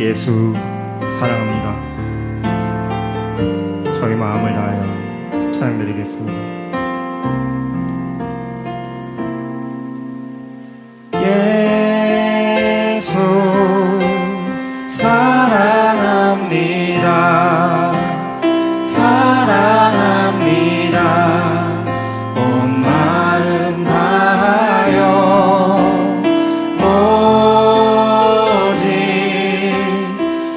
예수 사랑합니다. 저희 마음을 다하여 찬양드리겠습니다. 예수 사랑합니다. 사랑합니다. 온 마음 다하여 오직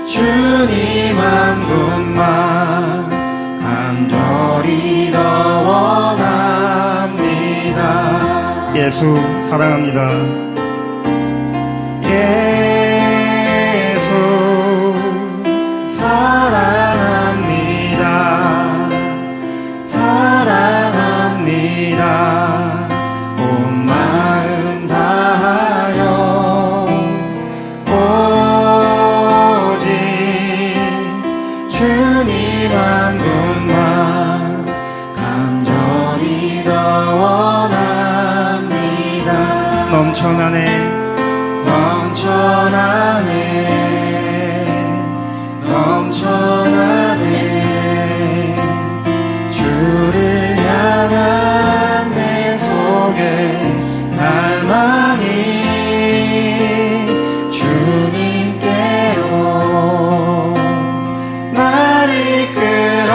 주님 한 분만 간절히 더 원합니다. 예수 사랑합니다. 예수 사랑합니다. 사랑합니다. 온 마음 다하여 오직 주님 한 분만 간절히 더 원합니다. 넘쳐나네 넘쳐나네 주를 향한 내 속에 갈망이 주님께로 날 이끌어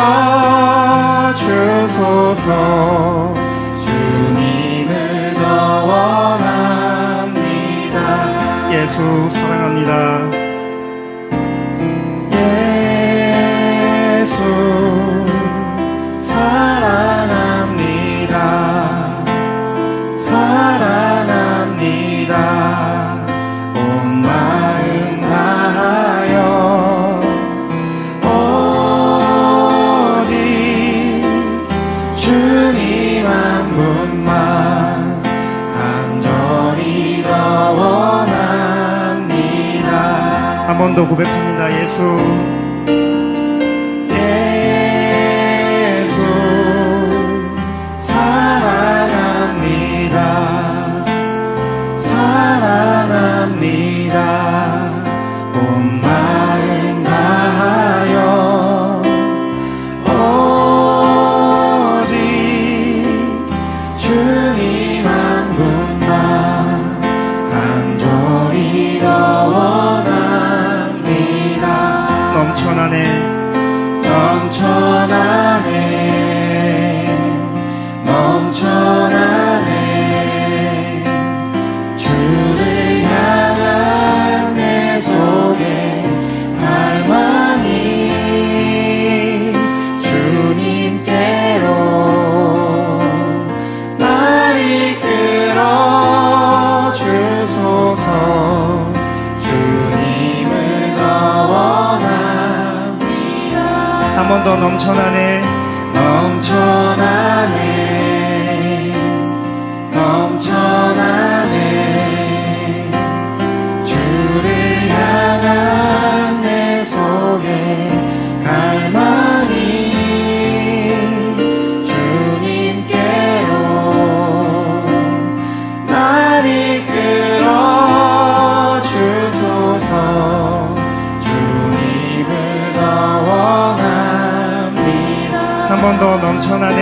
주소서. 주님을 더 원합니다. 예수 사랑합니다. 예수 사랑합니다. 사랑합니다. 온 마음 다하여 오직 주님 한 분만 간절히 더 원합니다. 한 번 더 고백합니다. 예수 사랑합니다. 사랑합니다. 온 마음 다하여 오직 주님 한 분만 간절히 더 원합니다. 넘쳐나네 주를 향한 내 속에 갈망이 주님께로 날 이끌어 주소서. 주님을 더 원합니다. 한 번 더 넘쳐나네 주를 향한 내 속에 갈망이 주님께로 날 이끌어 주소서. 주님을 더 원합니다. 한 번 더 넘쳐나네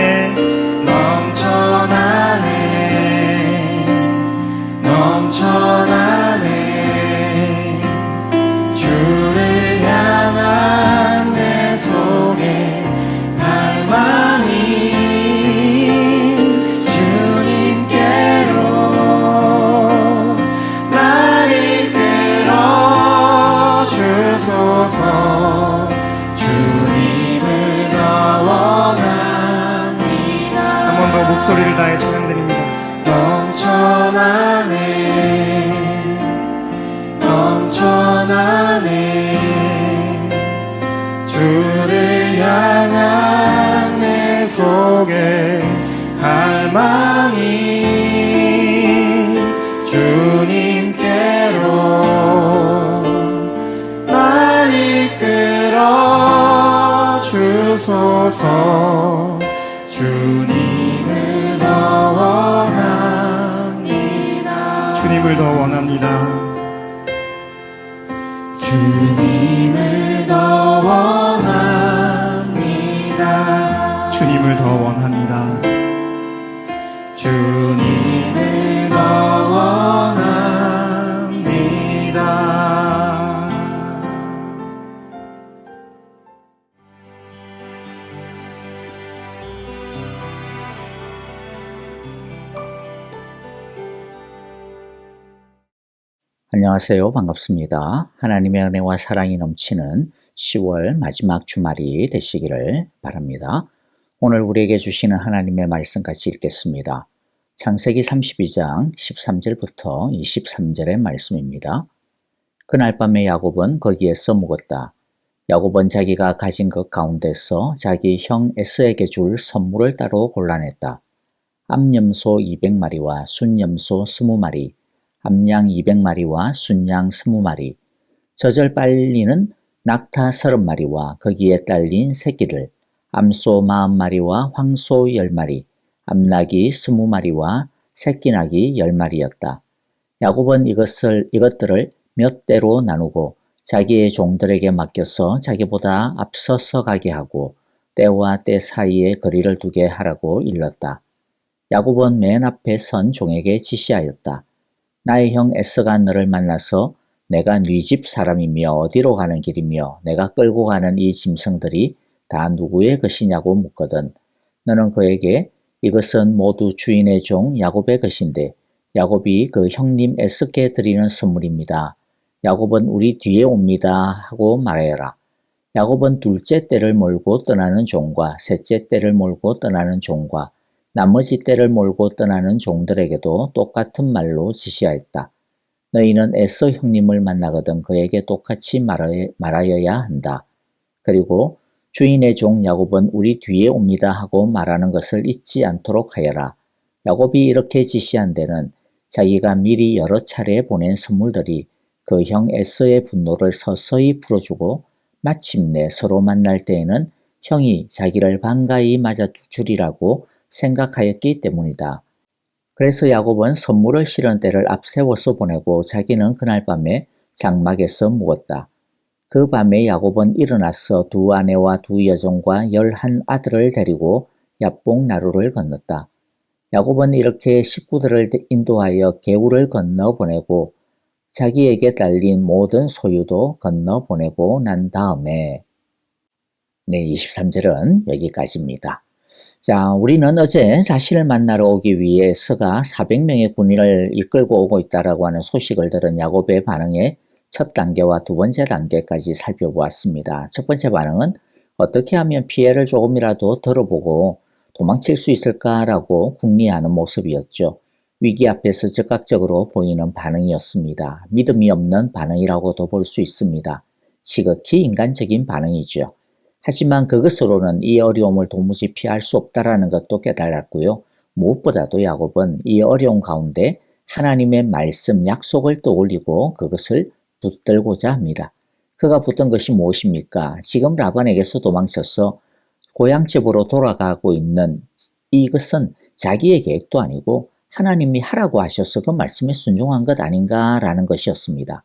주를 향한 내 속에 갈망이 주님께로 날 이끌어 주소서. 주님을 더 원합니다. 한 번 더 목소리를 다해 찬양드립니다. 넘쳐나네 주를 향한 내 속에 갈망이 주님께로 날 이끌어 주소서. 주님을 더 원합니다. 주님을 더 원합니다. 주님을 더 원합니다. 주님을 더 원합니다. 주님을 더 원합니다. 안녕하세요. 반갑습니다. 하나님의 은혜와 사랑이 넘치는 10월 마지막 주말이 되시기를 바랍니다. 오늘 우리에게 주시는 하나님의 말씀 같이 읽겠습니다. 창세기 32장 13절부터 23절의 말씀입니다. 그날 밤에 야곱은 거기에서 묵었다. 야곱은 자기가 가진 것 가운데서 자기 형 에서에게 줄 선물을 따로 골라냈다. 암염소 200마리와 순염소 20마리, 암양 200마리와 순양 20마리, 젖을 빨리는 낙타 30마리와 거기에 딸린 새끼들, 암소 40마리와 황소 10마리, 암나귀 20마리와 새끼나귀 10마리였다. 야곱은 이것들을 몇 대로 나누고 자기의 종들에게 맡겨서 자기보다 앞서서 가게 하고 때와 때 사이에 거리를 두게 하라고 일렀다. 야곱은 맨 앞에 선 종에게 지시하였다. 나의 형 에서가 너를 만나서 내가 네 집 사람이며 어디로 가는 길이며 내가 끌고 가는 이 짐승들이 다 누구의 것이냐고 묻거든. 너는 그에게 이것은 모두 주인의 종 야곱의 것인데 야곱이 그 형님 에서께 드리는 선물입니다. 야곱은 우리 뒤에 옵니다 하고 말하여라. 야곱은 둘째 떼를 몰고 떠나는 종과 셋째 떼를 몰고 떠나는 종과 나머지 떼를 몰고 떠나는 종들에게도 똑같은 말로 지시하였다. 너희는 에서 형님을 만나거든 그에게 똑같이 말하여야 한다. 그리고 주인의 종 야곱은 우리 뒤에 옵니다 하고 말하는 것을 잊지 않도록 하여라. 야곱이 이렇게 지시한 데는 자기가 미리 여러 차례 보낸 선물들이 그 형 에서의 분노를 서서히 풀어주고 마침내 서로 만날 때에는 형이 자기를 반가이 맞아주리라고 생각하였기 때문이다. 그래서 야곱은 선물을 실은 때를 앞세워서 보내고 자기는 그날 밤에 장막에서 묵었다. 그 밤에 야곱은 일어나서 두 아내와 두 여종과 11 아들을 데리고 야복 나루를 건넜다. 야곱은 이렇게 식구들을 인도하여 개울을 건너 보내고 자기에게 딸린 모든 소유도 건너 보내고 난 다음에 23절은 여기까지입니다. 자, 우리는 어제 자신을 만나러 오기 위해 서가 400명의 군인을 이끌고 오고 있다라고 하는 소식을 들은 야곱의 반응의 첫 단계와 두 번째 단계까지 살펴보았습니다. 첫 번째 반응은 어떻게 하면 피해를 조금이라도 덜어보고 도망칠 수 있을까라고 궁리하는 모습이었죠. 위기 앞에서 즉각적으로 보이는 반응이었습니다. 믿음이 없는 반응이라고도 볼 수 있습니다. 지극히 인간적인 반응이죠. 하지만 그것으로는 이 어려움을 도무지 피할 수 없다라는 것도 깨달았고요. 무엇보다도 야곱은 이 어려움 가운데 하나님의 말씀, 약속을 떠올리고 그것을 붙들고자 합니다. 그가 붙든 것이 무엇입니까? 지금 라반에게서 도망쳐서 고향집으로 돌아가고 있는 이것은 자기의 계획도 아니고 하나님이 하라고 하셔서 그 말씀에 순종한 것 아닌가라는 것이었습니다.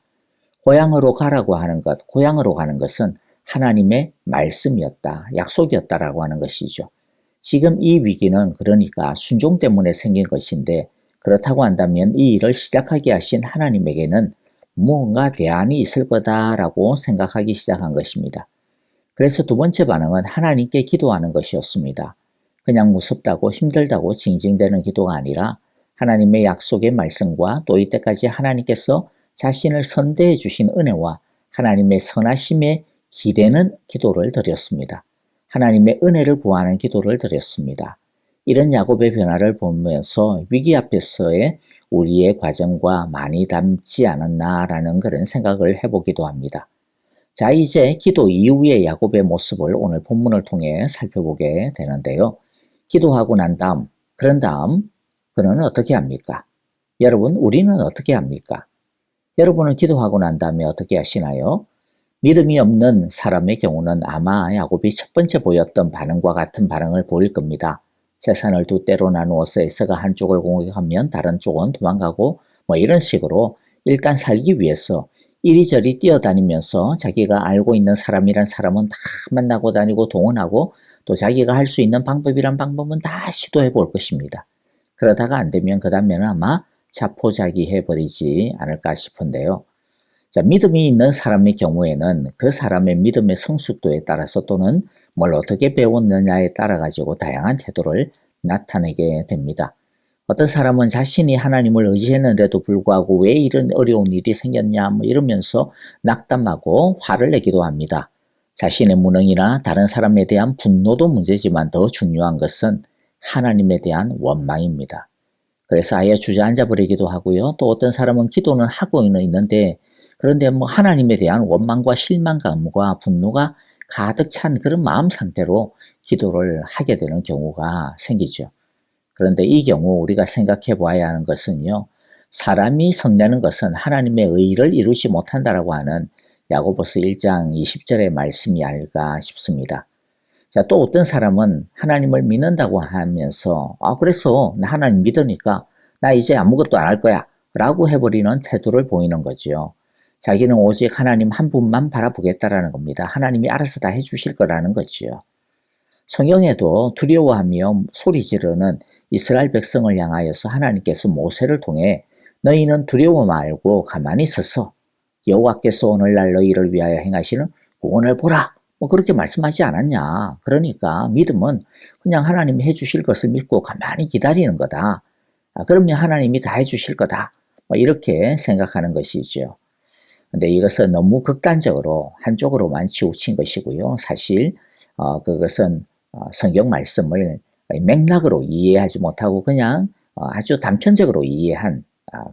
고향으로 가라고 하는 것, 고향으로 가는 것은 하나님의 말씀이었다, 약속이었다라고 하는 것이죠. 지금 이 위기는 그러니까 순종 때문에 생긴 것인데 그렇다고 한다면 이 일을 시작하게 하신 하나님에게는 무언가 대안이 있을 거다라고 생각하기 시작한 것입니다. 그래서 두 번째 반응은 하나님께 기도하는 것이었습니다. 그냥 무섭다고 힘들다고 징징대는 기도가 아니라 하나님의 약속의 말씀과 또 이때까지 하나님께서 자신을 선대해 주신 은혜와 하나님의 선하심에 기대는 기도를 드렸습니다. 하나님의 은혜를 구하는 기도를 드렸습니다. 이런 야곱의 변화를 보면서 위기 앞에서의 우리의 과정과 많이 닮지 않았나라는 그런 생각을 해보기도 합니다. 자, 이제 기도 이후의 야곱의 모습을 오늘 본문을 통해 살펴보게 되는데요. 기도하고 난 다음, 그런 다음 그는 어떻게 합니까? 여러분, 우리는 어떻게 합니까? 여러분은 기도하고 난 다음에 어떻게 하시나요? 믿음이 없는 사람의 경우는 아마 야곱이 첫 번째 보였던 반응과 같은 반응을 보일 겁니다. 재산을 두 떼로 나누어서 에서가 한쪽을 공격하면 다른 쪽은 도망가고 이런 식으로 일단 살기 위해서 이리저리 뛰어다니면서 자기가 알고 있는 사람이란 사람은 다 만나고 다니고 동원하고 또 자기가 할 수 있는 방법이란 방법은 다 시도해 볼 것입니다. 그러다가 안 되면 그 다음에는 아마 자포자기해 버리지 않을까 싶은데요. 자, 믿음이 있는 사람의 경우에는 그 사람의 믿음의 성숙도에 따라서 또는 뭘 어떻게 배웠느냐에 따라 가지고 다양한 태도를 나타내게 됩니다. 어떤 사람은 자신이 하나님을 의지했는데도 불구하고 왜 이런 어려운 일이 생겼냐 뭐 이러면서 낙담하고 화를 내기도 합니다. 자신의 무능이나 다른 사람에 대한 분노도 문제지만 더 중요한 것은 하나님에 대한 원망입니다. 그래서 아예 주저앉아 버리기도 하고요. 또 어떤 사람은 기도는 하고는 있는데 그런데 뭐 하나님에 대한 원망과 실망감과 분노가 가득 찬 그런 마음 상태로 기도를 하게 되는 경우가 생기죠. 그런데 이 경우 우리가 생각해 보아야 하는 것은요. 사람이 성내는 것은 하나님의 의를 이루지 못한다라고 하는 야고보서 1장 20절의 말씀이 아닐까 싶습니다. 자, 또 어떤 사람은 하나님을 믿는다고 하면서 그래서 나 하나님 믿으니까 나 이제 아무것도 안 할 거야 라고 해버리는 태도를 보이는 거죠. 자기는 오직 하나님 한 분만 바라보겠다라는 겁니다. 하나님이 알아서 다 해주실 거라는 거지요. 성경에도 두려워하며 소리 지르는 이스라엘 백성을 향하여서 하나님께서 모세를 통해 너희는 두려워 말고 가만히 서서 여호와께서 오늘날 너희를 위하여 행하시는 구원을 보라. 뭐 그렇게 말씀하지 않았냐. 그러니까 믿음은 그냥 하나님이 해주실 것을 믿고 가만히 기다리는 거다. 그러면 하나님이 다 해주실 거다. 뭐 이렇게 생각하는 것이죠. 근데 이것은 너무 극단적으로 한쪽으로만 치우친 것이고요. 사실 그것은 성경 말씀을 맥락으로 이해하지 못하고 그냥 아주 단편적으로 이해한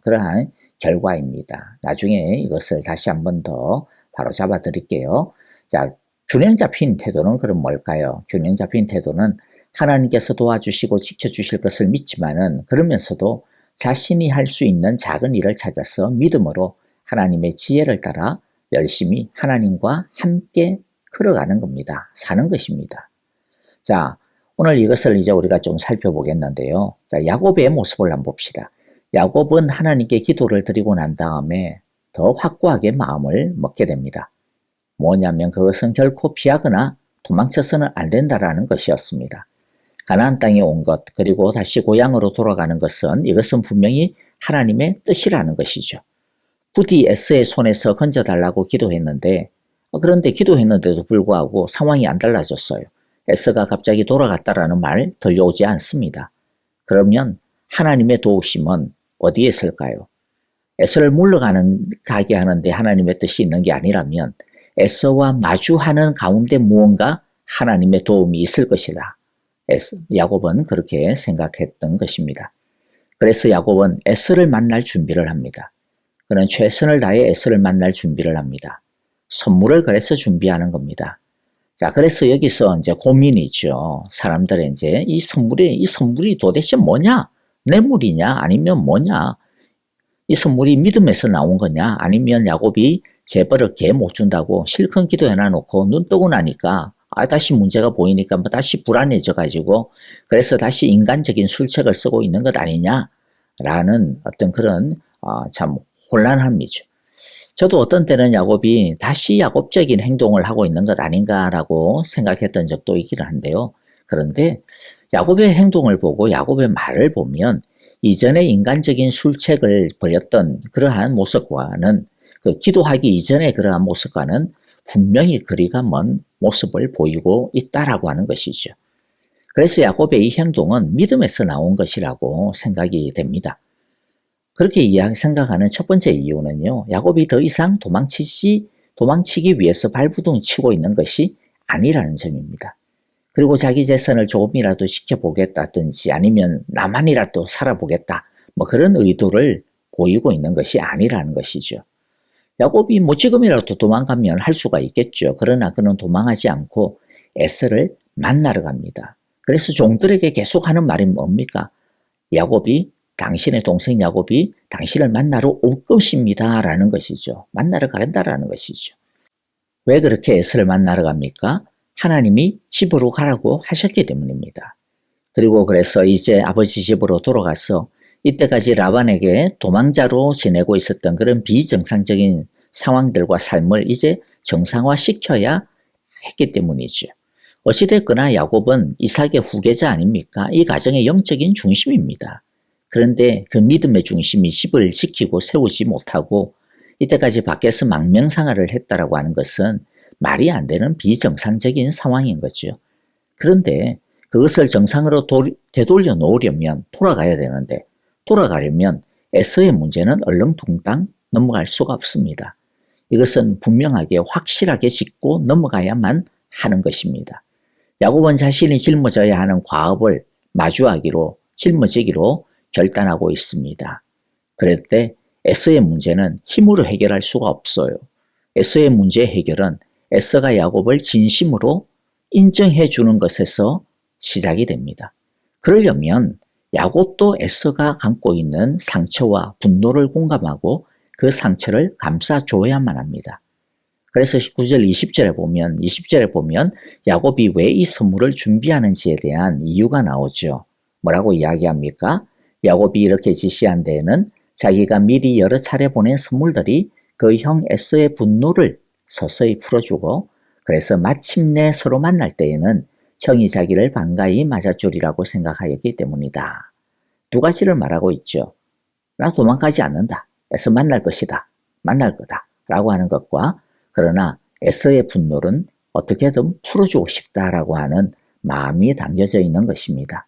그러한 결과입니다. 나중에 이것을 다시 한 번 더 바로 잡아 드릴게요. 자, 균형 잡힌 태도는 그럼 뭘까요? 균형 잡힌 태도는 하나님께서 도와주시고 지켜주실 것을 믿지만은 그러면서도 자신이 할 수 있는 작은 일을 찾아서 믿음으로 하나님의 지혜를 따라 열심히 하나님과 함께 걸어가는 겁니다. 사는 것입니다. 자, 오늘 이것을 이제 우리가 좀 살펴보겠는데요. 자, 야곱의 모습을 한번 봅시다. 야곱은 하나님께 기도를 드리고 난 다음에 더 확고하게 마음을 먹게 됩니다. 뭐냐면 그것은 결코 피하거나 도망쳐서는 안 된다라는 것이었습니다. 가나안 땅에 온 것, 그리고 다시 고향으로 돌아가는 것은 이것은 분명히 하나님의 뜻이라는 것이죠. 부디 에스의 손에서 건져달라고 기도했는데 그런데 기도했는데도 불구하고 상황이 안 달라졌어요. 에스가 갑자기 돌아갔다라는 말 들려오지 않습니다. 그러면 하나님의 도우심은 어디에 있을까요? 에스를 물러가게 하는데 하나님의 뜻이 있는 게 아니라면 에스와 마주하는 가운데 무언가 하나님의 도움이 있을 것이다. 야곱은 그렇게 생각했던 것입니다. 그래서 야곱은 에스를 만날 준비를 합니다. 그는 최선을 다해 에스를 만날 준비를 합니다. 선물을 그래서 준비하는 겁니다. 자, 그래서 여기서 이제 고민이죠. 사람들은 이제 이 선물이 도대체 뭐냐? 뇌물이냐? 아니면 뭐냐? 이 선물이 믿음에서 나온 거냐? 아니면 야곱이 재벌을 개 못 준다고 실컷 기도해놔놓고 눈 뜨고 나니까 다시 문제가 보이니까 뭐 다시 불안해져 가지고 그래서 다시 인간적인 술책을 쓰고 있는 것 아니냐? 라는 어떤 그런 참 혼란함이죠. 저도 어떤 때는 야곱이 다시 야곱적인 행동을 하고 있는 것 아닌가라고 생각했던 적도 있기는 한데요. 그런데 야곱의 행동을 보고 야곱의 말을 보면 이전에 인간적인 술책을 벌였던 그러한 모습과는 기도하기 이전의 그러한 모습과는 분명히 거리가 먼 모습을 보이고 있다라고 하는 것이죠. 그래서 야곱의 이 행동은 믿음에서 나온 것이라고 생각이 됩니다. 그렇게 생각하는 첫 번째 이유는요. 야곱이 더 이상 도망치기 위해서 발부둥 치고 있는 것이 아니라는 점입니다. 그리고 자기 재산을 조금이라도 지켜보겠다든지 아니면 나만이라도 살아보겠다. 뭐 그런 의도를 보이고 있는 것이 아니라는 것이죠. 야곱이 뭐 지금이라도 도망가면 할 수가 있겠죠. 그러나 그는 도망하지 않고 에서를 만나러 갑니다. 그래서 종들에게 계속 하는 말이 뭡니까? 당신의 동생 야곱이 당신을 만나러 올 것입니다. 라는 것이죠. 만나러 간다라는 것이죠. 왜 그렇게 에서를 만나러 갑니까? 하나님이 집으로 가라고 하셨기 때문입니다. 그리고 그래서 이제 아버지 집으로 돌아가서 이때까지 라반에게 도망자로 지내고 있었던 그런 비정상적인 상황들과 삶을 이제 정상화시켜야 했기 때문이죠. 어찌됐거나 야곱은 이삭의 후계자 아닙니까? 이 가정의 영적인 중심입니다. 그런데 그 믿음의 중심이 집을 지키고 세우지 못하고 이때까지 밖에서 망명생활을 했다라고 하는 것은 말이 안 되는 비정상적인 상황인 거죠. 그런데 그것을 정상으로 되돌려 놓으려면 돌아가야 되는데 돌아가려면 에서의 문제는 얼렁뚱땅 넘어갈 수가 없습니다. 이것은 분명하게 확실하게 짚고 넘어가야만 하는 것입니다. 야곱은 자신이 짊어져야 하는 과업을 마주하기로 짊어지기로 결단하고 있습니다. 그럴 때 에서의 문제는 힘으로 해결할 수가 없어요. 에서의 문제의 해결은 에서가 야곱을 진심으로 인정해 주는 것에서 시작이 됩니다. 그러려면 야곱도 에서가 감고 있는 상처와 분노를 공감하고 그 상처를 감싸줘야만 합니다. 그래서 19절 20절에 보면 야곱이 왜 이 선물을 준비하는지에 대한 이유가 나오죠. 뭐라고 이야기합니까? 야곱이 이렇게 지시한 데에는 자기가 미리 여러 차례 보낸 선물들이 그 형 에서의 분노를 서서히 풀어주고 그래서 마침내 서로 만날 때에는 형이 자기를 반가이 맞아주리라고 생각하였기 때문이다. 두 가지를 말하고 있죠. 나 도망가지 않는다. 에서 만날 것이다. 만날 거다. 라고 하는 것과 그러나 에서의 분노는 어떻게든 풀어주고 싶다라고 하는 마음이 담겨져 있는 것입니다.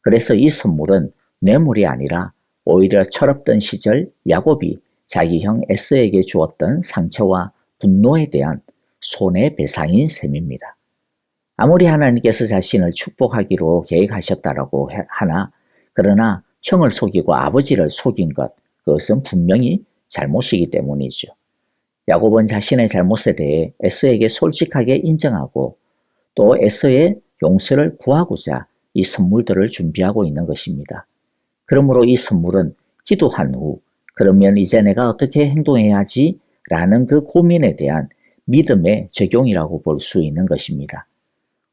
그래서 이 선물은 뇌물이 아니라 오히려 철없던 시절 야곱이 자기 형 에서에게 주었던 상처와 분노에 대한 손해배상인 셈입니다. 아무리 하나님께서 자신을 축복하기로 계획하셨다라고 하나 그러나 형을 속이고 아버지를 속인 것 그것은 분명히 잘못이기 때문이죠. 야곱은 자신의 잘못에 대해 에서에게 솔직하게 인정하고 또 에서의 용서를 구하고자 이 선물들을 준비하고 있는 것입니다. 그러므로 이 선물은 기도한 후 그러면 이제 내가 어떻게 행동해야 하지? 라는 그 고민에 대한 믿음의 적용이라고 볼 수 있는 것입니다.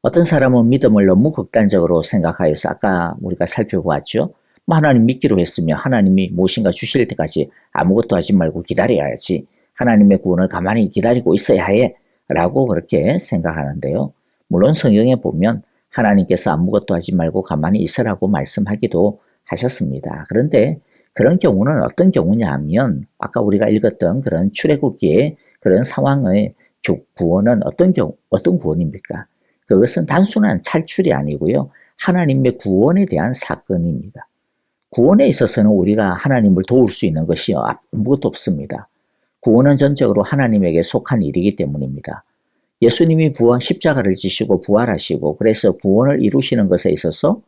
어떤 사람은 믿음을 너무 극단적으로 생각하여서 아까 우리가 살펴보았죠. 하나님 믿기로 했으면 하나님이 무엇인가 주실 때까지 아무것도 하지 말고 기다려야지. 하나님의 구원을 가만히 기다리고 있어야 해. 라고 그렇게 생각하는데요. 물론 성경에 보면 하나님께서 아무것도 하지 말고 가만히 있으라고 말씀하기도 하셨습니다. 그런데 그런 경우는 어떤 경우냐 하면 아까 우리가 읽었던 그런 출애굽기의 그런 상황의 구원은 어떤 구원입니까? 그것은 단순한 탈출이 아니고요. 하나님의 구원에 대한 사건입니다. 구원에 있어서는 우리가 하나님을 도울 수 있는 것이 아무것도 없습니다. 구원은 전적으로 하나님에게 속한 일이기 때문입니다. 예수님이 십자가를 지시고 부활하시고 그래서 구원을 이루시는 것에 있어서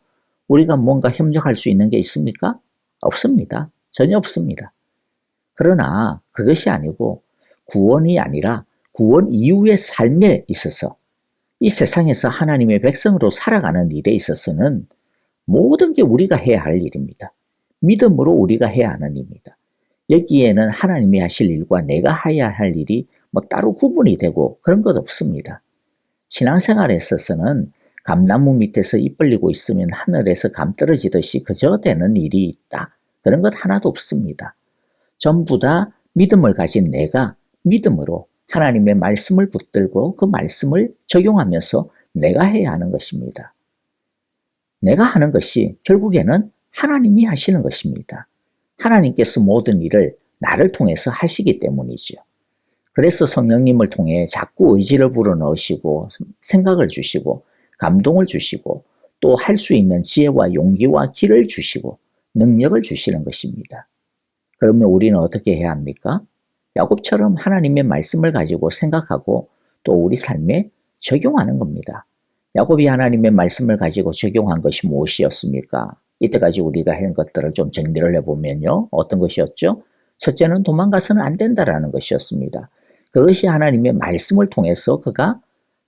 우리가 뭔가 협력할 수 있는 게 있습니까? 없습니다. 전혀 없습니다. 그러나 그것이 아니고 구원이 아니라 구원 이후의 삶에 있어서 이 세상에서 하나님의 백성으로 살아가는 일에 있어서는 모든 게 우리가 해야 할 일입니다. 믿음으로 우리가 해야 하는 일입니다. 여기에는 하나님이 하실 일과 내가 해야 할 일이 따로 구분이 되고 그런 것 없습니다. 신앙생활에 있어서는 감나무 밑에서 잎 벌리고 있으면 하늘에서 감 떨어지듯이 그저 되는 일이 있다. 그런 것 하나도 없습니다. 전부 다 믿음을 가진 내가 믿음으로 하나님의 말씀을 붙들고 그 말씀을 적용하면서 내가 해야 하는 것입니다. 내가 하는 것이 결국에는 하나님이 하시는 것입니다. 하나님께서 모든 일을 나를 통해서 하시기 때문이죠. 그래서 성령님을 통해 자꾸 의지를 불어넣으시고 생각을 주시고 감동을 주시고 또 할 수 있는 지혜와 용기와 길을 주시고 능력을 주시는 것입니다. 그러면 우리는 어떻게 해야 합니까? 야곱처럼 하나님의 말씀을 가지고 생각하고 또 우리 삶에 적용하는 겁니다. 야곱이 하나님의 말씀을 가지고 적용한 것이 무엇이었습니까? 이때까지 우리가 한 것들을 좀 정리를 해보면요. 어떤 것이었죠? 첫째는 도망가서는 안 된다라는 것이었습니다. 그것이 하나님의 말씀을 통해서 그가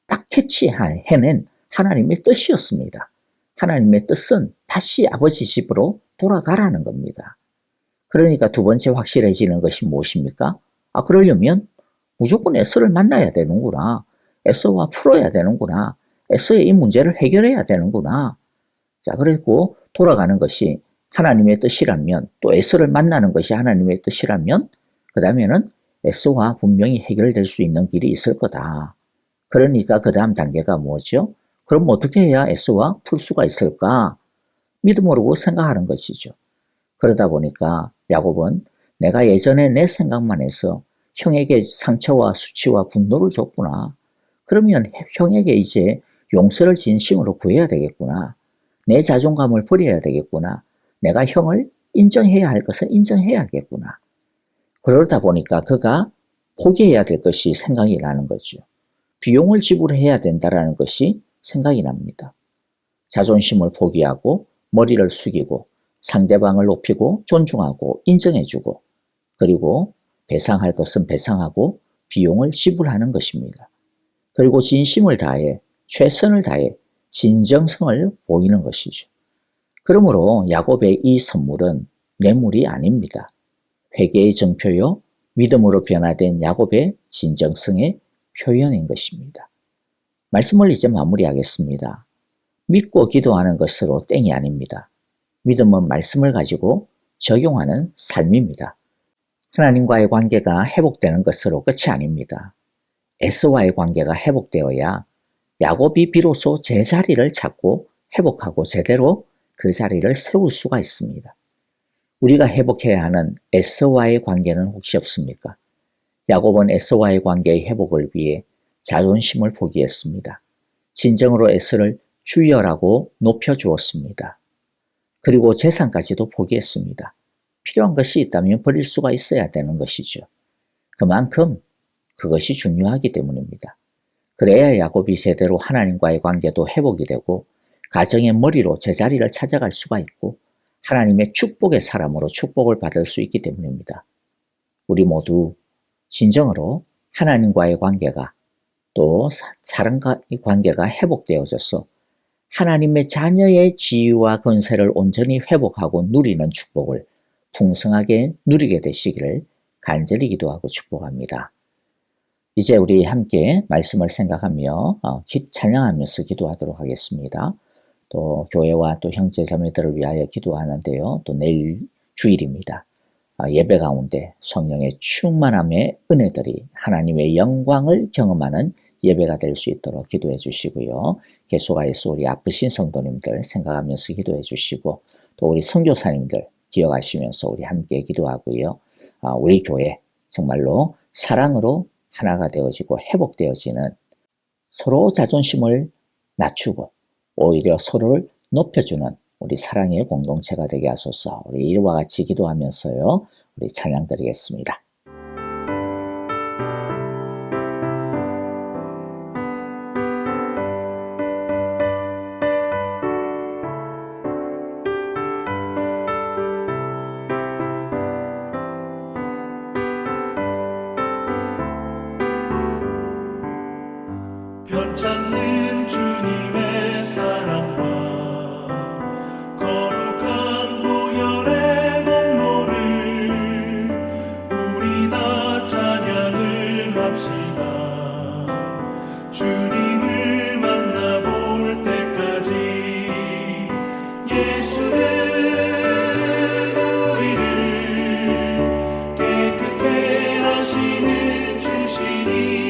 딱 캐치해낸 하나님의 뜻이었습니다. 하나님의 뜻은 다시 아버지 집으로 돌아가라는 겁니다. 그러니까 두 번째 확실해지는 것이 무엇입니까? 그러려면 무조건 에서를 만나야 되는구나. 에서와 풀어야 되는구나. 에서의 이 문제를 해결해야 되는구나. 자, 그리고 돌아가는 것이 하나님의 뜻이라면 또 에서를 만나는 것이 하나님의 뜻이라면 그 다음에는 S와 분명히 해결될 수 있는 길이 있을 거다. 그러니까 그 다음 단계가 뭐죠? 그럼 어떻게 해야 S와 풀 수가 있을까? 믿음으로 생각하는 것이죠. 그러다 보니까 야곱은 내가 예전에 내 생각만 해서 형에게 상처와 수치와 분노를 줬구나. 그러면 형에게 이제 용서를 진심으로 구해야 되겠구나. 내 자존감을 버려야 되겠구나. 내가 형을 인정해야 할 것은 인정해야겠구나. 그러다 보니까 그가 포기해야 될 것이 생각이 나는 거죠. 비용을 지불해야 된다는 것이 생각이 납니다. 자존심을 포기하고 머리를 숙이고 상대방을 높이고 존중하고 인정해주고 그리고 배상할 것은 배상하고 비용을 지불하는 것입니다. 그리고 진심을 다해 최선을 다해 진정성을 보이는 것이죠. 그러므로 야곱의 이 선물은 뇌물이 아닙니다. 회개의 증표요, 믿음으로 변화된 야곱의 진정성의 표현인 것입니다. 말씀을 이제 마무리하겠습니다. 믿고 기도하는 것으로 땡이 아닙니다. 믿음은 말씀을 가지고 적용하는 삶입니다. 하나님과의 관계가 회복되는 것으로 끝이 아닙니다. S와의 관계가 회복되어야 야곱이 비로소 제자리를 찾고 회복하고 제대로 그 자리를 세울 수가 있습니다. 우리가 회복해야 하는 S와의 관계는 혹시 없습니까? 야곱은 S와의 관계의 회복을 위해 자존심을 포기했습니다. 진정으로 S를 주여라고 높여주었습니다. 그리고 재산까지도 포기했습니다. 필요한 것이 있다면 버릴 수가 있어야 되는 것이죠. 그만큼 그것이 중요하기 때문입니다. 그래야 야곱이 제대로 하나님과의 관계도 회복이 되고 가정의 머리로 제자리를 찾아갈 수가 있고 하나님의 축복의 사람으로 축복을 받을 수 있기 때문입니다. 우리 모두 진정으로 하나님과의 관계가 또 사람과의 관계가 회복되어져서 하나님의 자녀의 지위와 권세를 온전히 회복하고 누리는 축복을 풍성하게 누리게 되시기를 간절히 기도하고 축복합니다. 이제 우리 함께 말씀을 생각하며 찬양하면서 기도하도록 하겠습니다. 또 교회와 또 형제자매들을 위하여 기도하는데요. 또 내일 주일입니다. 예배 가운데 성령의 충만함의 은혜들이 하나님의 영광을 경험하는 예배가 될 수 있도록 기도해 주시고요. 계속하여서 우리 아프신 성도님들 생각하면서 기도해 주시고 또 우리 선교사님들 기억하시면서 우리 함께 기도하고요. 우리 교회 정말로 사랑으로 하나가 되어지고 회복되어지는 서로 자존심을 낮추고 오히려 서로를 높여주는 우리 사랑의 공동체가 되게 하소서. 우리 이와 같이 기도하면서요. 우리 찬양 드리겠습니다. 변찮는 주님의 사랑과 거룩한 보혈의 공로를 우리 다 찬양을 합시다. 주님을 만나볼 때까지 예수는 우리를 깨끗게 하시는 주시니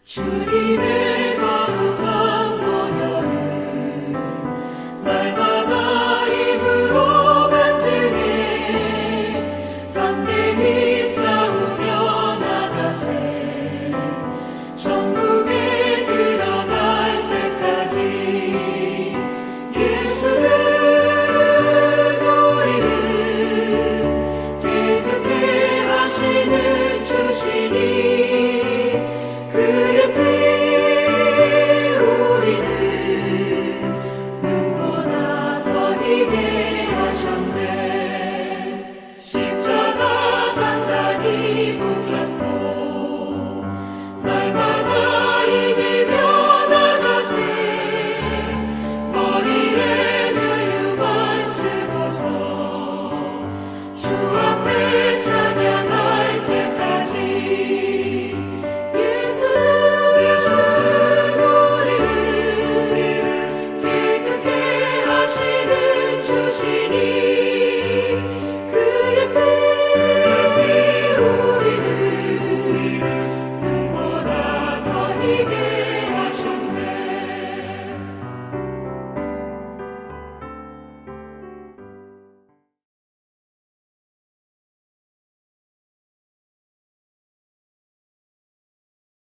주님의